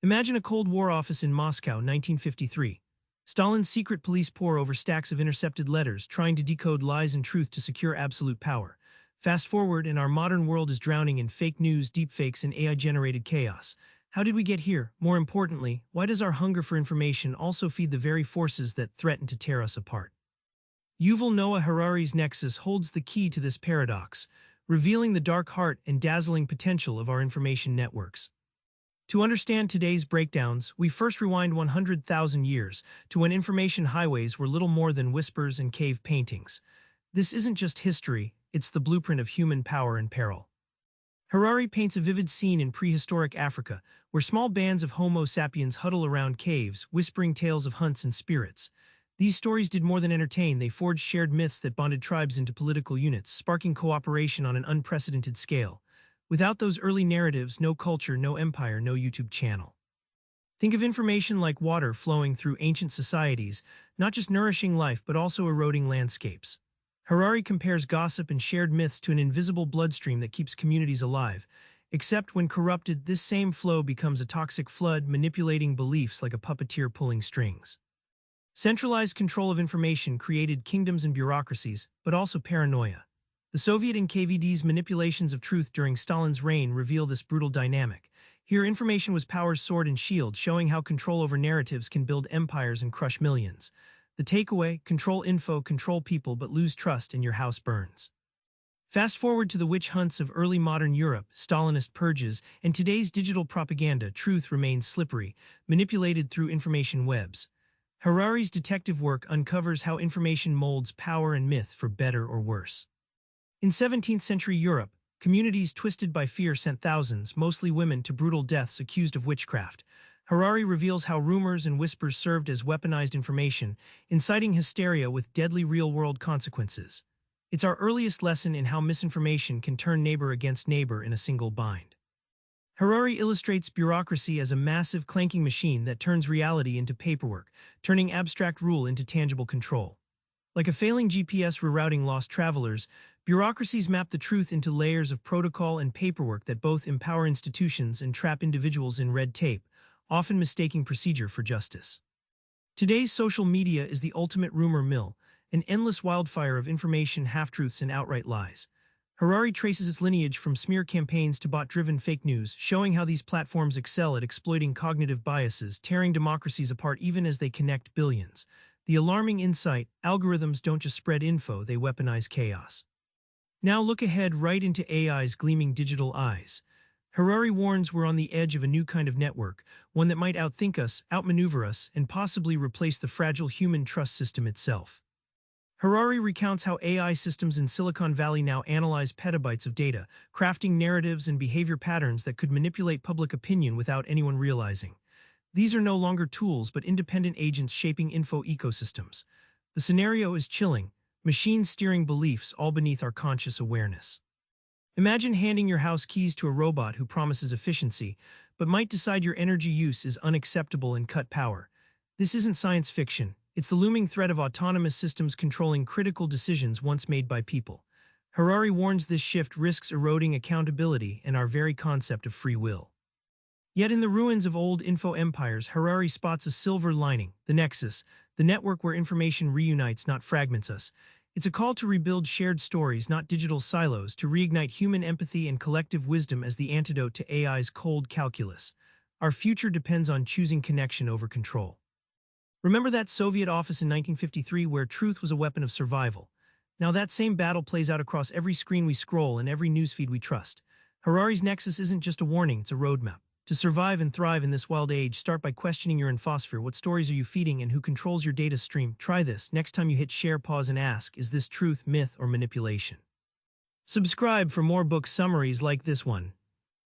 Imagine a Cold War office in Moscow, 1953. Stalin's secret police pore over stacks of intercepted letters, trying to decode lies and truth to secure absolute power. Fast forward, and our modern world is drowning in fake news, deepfakes, and AI-generated chaos. How did we get here? More importantly, why does our hunger for information also feed the very forces that threaten to tear us apart? Yuval Noah Harari's Nexus holds the key to this paradox, revealing the dark heart and dazzling potential of our information networks. To understand today's breakdowns, we first rewind 100,000 years to when information highways were little more than whispers and cave paintings. This isn't just history, it's the blueprint of human power and peril. Harari paints a vivid scene in prehistoric Africa, where small bands of Homo sapiens huddle around caves, whispering tales of hunts and spirits. These stories did more than entertain, they forged shared myths that bonded tribes into political units, sparking cooperation on an unprecedented scale. Without those early narratives, no culture, no empire, no YouTube channel. Think of information like water flowing through ancient societies, not just nourishing life but also eroding landscapes. Harari compares gossip and shared myths to an invisible bloodstream that keeps communities alive. Except when corrupted, this same flow becomes a toxic flood, manipulating beliefs like a puppeteer pulling strings. Centralized control of information created kingdoms and bureaucracies, but also paranoia. The Soviet and KVD's manipulations of truth during Stalin's reign reveal this brutal dynamic. Here, information was power's sword and shield, showing how control over narratives can build empires and crush millions. The takeaway: control info, control people, but lose trust and your house burns. Fast forward to the witch hunts of early modern Europe, Stalinist purges, and today's digital propaganda. Truth remains slippery, manipulated through information webs. Harari's detective work uncovers how information molds power and myth for better or worse. In 17th century Europe, communities twisted by fear sent thousands, mostly women, to brutal deaths accused of witchcraft. Harari reveals how rumors and whispers served as weaponized information, inciting hysteria with deadly real-world consequences. It's our earliest lesson in how misinformation can turn neighbor against neighbor in a single bind. Harari illustrates bureaucracy as a massive, clanking machine that turns reality into paperwork, turning abstract rule into tangible control. Like a failing GPS rerouting lost travelers, bureaucracies map the truth into layers of protocol and paperwork that both empower institutions and trap individuals in red tape, often mistaking procedure for justice. Today's social media is the ultimate rumor mill, an endless wildfire of information, half-truths, and outright lies. Harari traces its lineage from smear campaigns to bot-driven fake news, showing how these platforms excel at exploiting cognitive biases, tearing democracies apart even as they connect billions. The alarming insight: algorithms don't just spread info, they weaponize chaos. Now look ahead, right into AI's gleaming digital eyes. Harari warns we're on the edge of a new kind of network, one that might outthink us, outmaneuver us, and possibly replace the fragile human trust system itself. Harari recounts how AI systems in Silicon Valley now analyze petabytes of data, crafting narratives and behavior patterns that could manipulate public opinion without anyone realizing. These are no longer tools but independent agents shaping info ecosystems. The scenario is chilling: machines steering beliefs, all beneath our conscious awareness. Imagine handing your house keys to a robot who promises efficiency, but might decide your energy use is unacceptable and cut power. This isn't science fiction, it's the looming threat of autonomous systems controlling critical decisions once made by people. Harari warns this shift risks eroding accountability and our very concept of free will. Yet in the ruins of old info empires, Harari spots a silver lining: the Nexus, the network where information reunites, not fragments us. It's a call to rebuild shared stories, not digital silos, to reignite human empathy and collective wisdom as the antidote to AI's cold calculus. Our future depends on choosing connection over control. Remember that Soviet office in 1953 where truth was a weapon of survival? Now that same battle plays out across every screen we scroll and every newsfeed we trust. Harari's Nexus isn't just a warning, it's a roadmap. To survive and thrive in this wild age, start by questioning your infosphere. What stories are you feeding and who controls your data stream? Try this. Next time you hit share, pause and ask, is this truth, myth, or manipulation? Subscribe for more book summaries like this one.